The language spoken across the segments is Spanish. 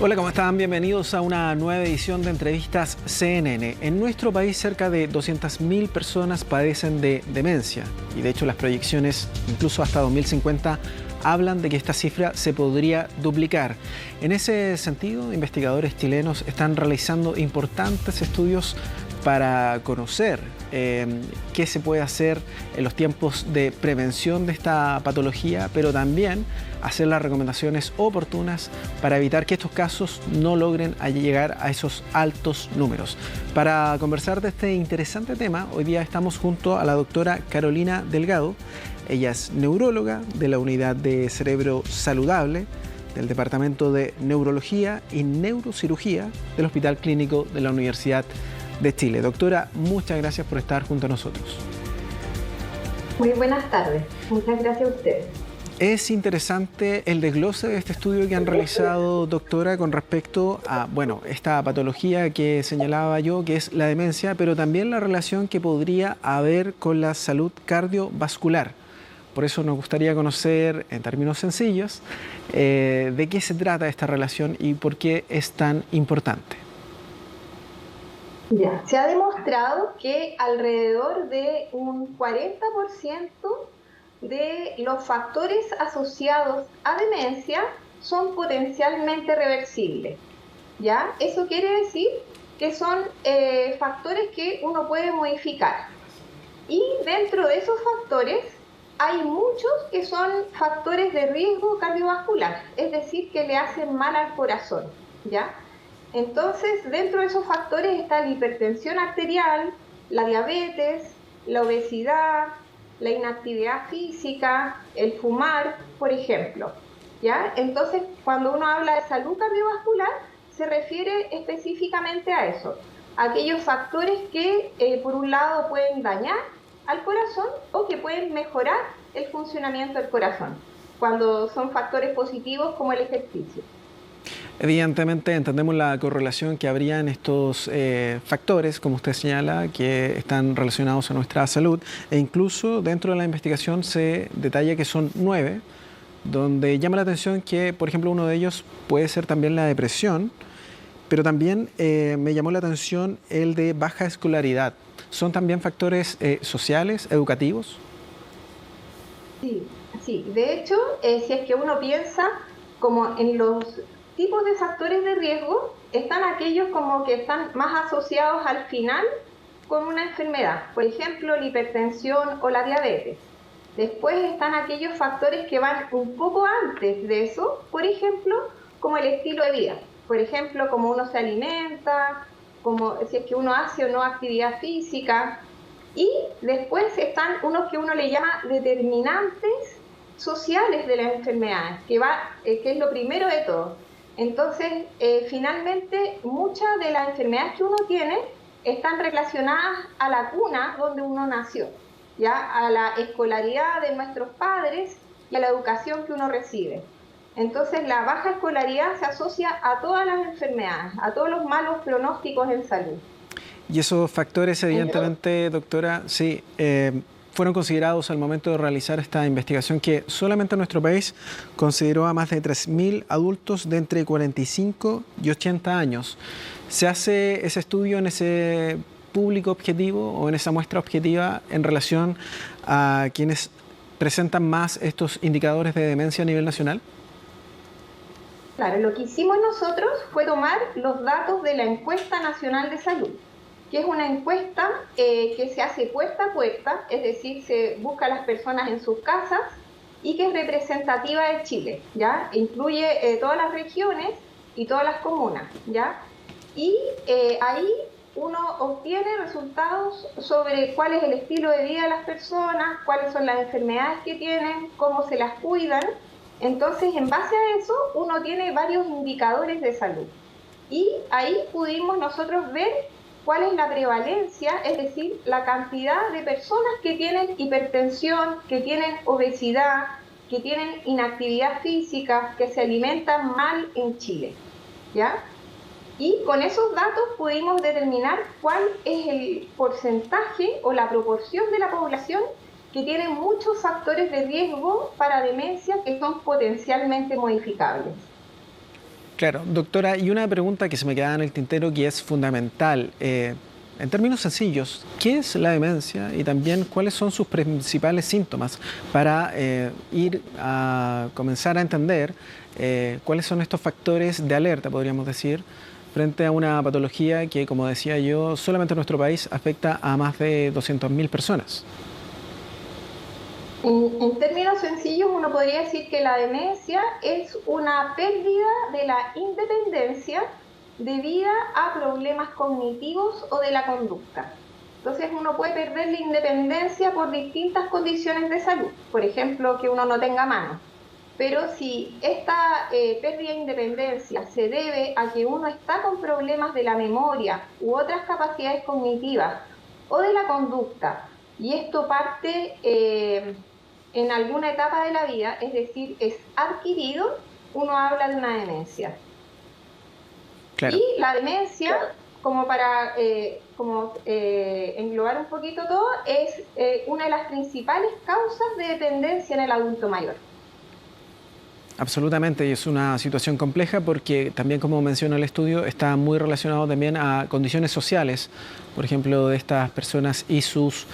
Hola, ¿cómo están? Bienvenidos a una nueva edición de Entrevistas CNN. En nuestro país, cerca de 200.000 personas padecen de demencia y de hecho las proyecciones, incluso hasta 2050, hablan de que esta cifra se podría duplicar. En ese sentido, investigadores chilenos están realizando importantes estudios para conocer qué se puede hacer en los tiempos de prevención de esta patología, pero también hacer las recomendaciones oportunas para evitar que estos casos no logren llegar a esos altos números. Para conversar de este interesante tema, hoy día estamos junto a la doctora Carolina Delgado. Ella es neuróloga de la Unidad de Cerebro Saludable del Departamento de Neurología y Neurocirugía del Hospital Clínico de la Universidad de Chile. Doctora, muchas gracias por estar junto a nosotros. Muy buenas tardes. Muchas gracias a ustedes. Es interesante el desglose de este estudio que han realizado, doctora, con respecto a, esta patología que señalaba yo, que es la demencia, pero también la relación que podría haber con la salud cardiovascular. Por eso nos gustaría conocer, en términos sencillos, de qué se trata esta relación y por qué es tan importante. Ya, se ha demostrado que alrededor de un 40% de los factores asociados a demencia son potencialmente reversibles. ¿Ya? Eso quiere decir que son factores que uno puede modificar. Y dentro de esos factores hay muchos que son factores de riesgo cardiovascular, es decir, que le hacen mal al corazón, ¿ya? Entonces, dentro de esos factores está la hipertensión arterial, la diabetes, la obesidad, la inactividad física, el fumar, por ejemplo, ¿ya? Entonces, cuando uno habla de salud cardiovascular, se refiere específicamente a eso, a aquellos factores que, por un lado, pueden dañar al corazón o que pueden mejorar el funcionamiento del corazón, cuando son factores positivos como el ejercicio. Evidentemente entendemos la correlación que habría en estos factores, como usted señala, que están relacionados a nuestra salud, e incluso dentro de la investigación se detalla que son 9, donde llama la atención que, por ejemplo, uno de ellos puede ser también la depresión, pero también me llamó la atención el de baja escolaridad. ¿Son también factores sociales, educativos? Sí. De hecho, si es que uno piensa como en los tipos de factores de riesgo, están aquellos como que están más asociados al final con una enfermedad, por ejemplo, la hipertensión o la diabetes. Después están aquellos factores que van un poco antes de eso, por ejemplo, como el estilo de vida, por ejemplo, cómo uno se alimenta, como si es que uno hace o no actividad física. Y después están unos que uno le llama determinantes sociales de las enfermedades, que es lo primero de todo. Entonces, finalmente, muchas de las enfermedades que uno tiene están relacionadas a la cuna donde uno nació, ¿ya? A la escolaridad de nuestros padres y a la educación que uno recibe. Entonces, la baja escolaridad se asocia a todas las enfermedades, a todos los malos pronósticos en salud. Y esos factores, evidentemente, doctora, sí, fueron considerados al momento de realizar esta investigación que solamente en nuestro país consideró a más de 3.000 adultos de entre 45 y 80 años. ¿Se hace ese estudio en ese público objetivo o en esa muestra objetiva en relación a quienes presentan más estos indicadores de demencia a nivel nacional? Claro, lo que hicimos nosotros fue tomar los datos de la Encuesta Nacional de Salud, que es una encuesta que se hace puerta a puerta, es decir, se busca a las personas en sus casas y que es representativa de Chile, ¿ya? Incluye todas las regiones y todas las comunas, ¿ya? Y ahí uno obtiene resultados sobre cuál es el estilo de vida de las personas, cuáles son las enfermedades que tienen, cómo se las cuidan. Entonces, en base a eso, uno tiene varios indicadores de salud. Y ahí pudimos nosotros ver cuál es la prevalencia, es decir, la cantidad de personas que tienen hipertensión, que tienen obesidad, que tienen inactividad física, que se alimentan mal en Chile, ¿ya? Y con esos datos pudimos determinar cuál es el porcentaje o la proporción de la población que tiene muchos factores de riesgo para demencia que son potencialmente modificables. Claro, doctora, y una pregunta que se me queda en el tintero que es fundamental. En términos sencillos, ¿qué es la demencia y también cuáles son sus principales síntomas para ir a comenzar a entender cuáles son estos factores de alerta, podríamos decir, frente a una patología que, como decía yo, solamente en nuestro país afecta a más de 200.000 personas? En términos sencillos, uno podría decir que la demencia es una pérdida de la independencia debida a problemas cognitivos o de la conducta. Entonces uno puede perder la independencia por distintas condiciones de salud, por ejemplo, que uno no tenga mano. Pero si esta pérdida de independencia se debe a que uno está con problemas de la memoria u otras capacidades cognitivas o de la conducta, y esto parte en alguna etapa de la vida, es decir, es adquirido, uno habla de una demencia. Claro. Y la demencia, como para englobar un poquito todo, es una de las principales causas de dependencia en el adulto mayor. Absolutamente, y es una situación compleja porque también, como menciona el estudio, está muy relacionado también a condiciones sociales, por ejemplo, de estas personas y sus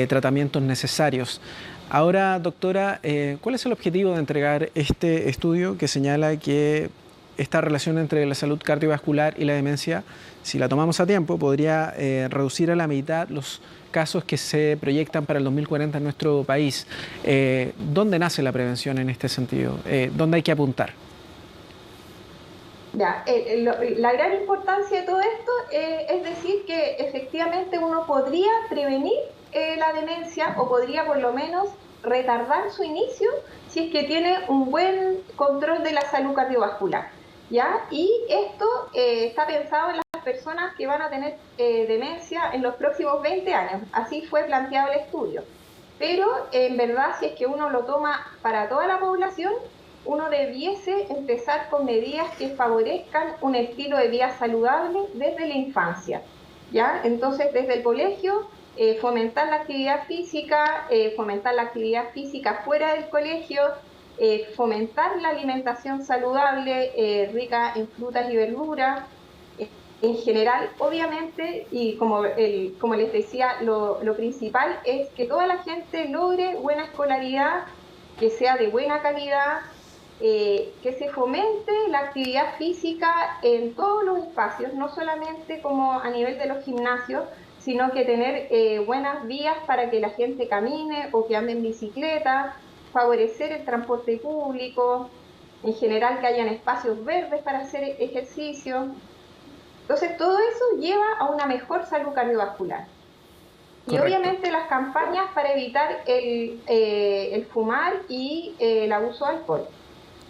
tratamientos necesarios. Ahora, doctora, ¿cuál es el objetivo de entregar este estudio que señala que esta relación entre la salud cardiovascular y la demencia, si la tomamos a tiempo, podría reducir a la mitad los casos que se proyectan para el 2040 en nuestro país? ¿Dónde nace la prevención en este sentido? ¿Dónde hay que apuntar? Ya, la gran importancia de todo esto es decir que efectivamente uno podría prevenir la demencia o podría por lo menos retardar su inicio si es que tiene un buen control de la salud cardiovascular, ¿ya? Y esto está pensado en las personas que van a tener demencia en los próximos 20 años. Así fue planteado el estudio. Pero en verdad, si es que uno lo toma para toda la población, uno debiese empezar con medidas que favorezcan un estilo de vida saludable desde la infancia, ¿ya? Entonces, desde el colegio, fomentar la actividad física fuera del colegio, fomentar la alimentación saludable, rica en frutas y verduras, en general, obviamente, y como les decía, lo principal es que toda la gente logre buena escolaridad, que sea de buena calidad, que se fomente la actividad física en todos los espacios, no solamente como a nivel de los gimnasios, sino que tener buenas vías para que la gente camine o que ande en bicicleta, favorecer el transporte público, en general que hayan espacios verdes para hacer ejercicio. Entonces todo eso lleva a una mejor salud cardiovascular. Y Correcto. obviamente las campañas para evitar el fumar y el abuso de alcohol.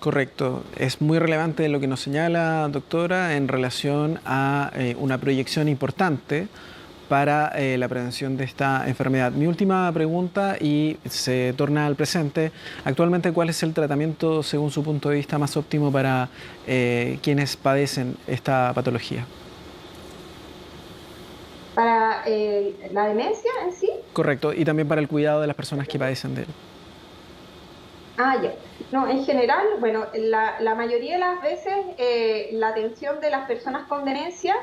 Correcto. Es muy relevante lo que nos señala, doctora, en relación a una proyección importante para la prevención de esta enfermedad. Mi última pregunta, y se torna al presente. Actualmente, ¿cuál es el tratamiento, según su punto de vista, más óptimo para quienes padecen esta patología? ¿Para la demencia en sí? Correcto. Y también para el cuidado de las personas que padecen de él. Ah, ya. No, en general, bueno, la mayoría de las veces la atención de las personas con demencia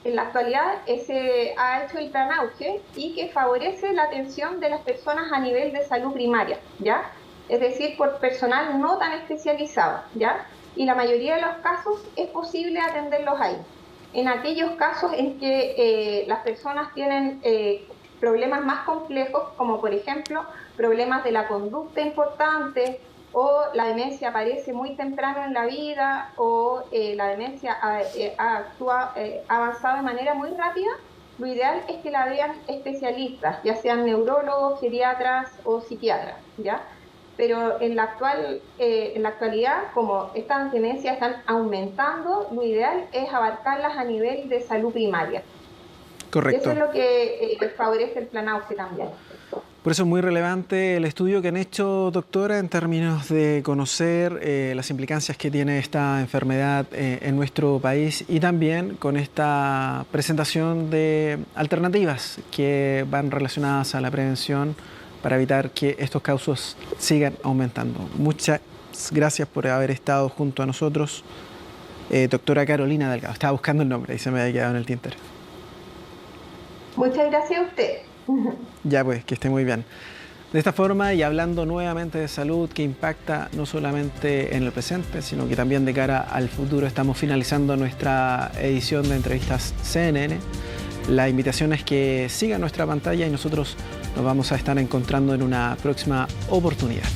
en la actualidad se ha hecho el plan Auge y que favorece la atención de las personas a nivel de salud primaria, ¿ya? Es decir, por personal no tan especializado, ¿ya? Y la mayoría de los casos es posible atenderlos ahí. En aquellos casos en que las personas tienen problemas más complejos, como por ejemplo problemas de la conducta importantes, o la demencia aparece muy temprano en la vida, o la demencia ha avanzado de manera muy rápida, lo ideal es que la vean especialistas, ya sean neurólogos, geriatras o psiquiatras, ¿ya? Pero en la actualidad, como estas demencias están aumentando, lo ideal es abarcarlas a nivel de salud primaria. Correcto. Eso es lo que favorece el plan Auge también. Por eso es muy relevante el estudio que han hecho, doctora, en términos de conocer las implicancias que tiene esta enfermedad en nuestro país y también con esta presentación de alternativas que van relacionadas a la prevención para evitar que estos casos sigan aumentando. Muchas Gracias por haber estado junto a nosotros. Doctora Carolina Delgado, estaba buscando el nombre y se me había quedado en el tintero. Muchas gracias a usted. Ya pues, que esté muy bien. De esta forma, y hablando nuevamente de salud que impacta no solamente en el presente, sino que también de cara al futuro, estamos finalizando nuestra edición de entrevistas CNN. La invitación es que sigan nuestra pantalla y nosotros nos vamos a estar encontrando en una próxima oportunidad.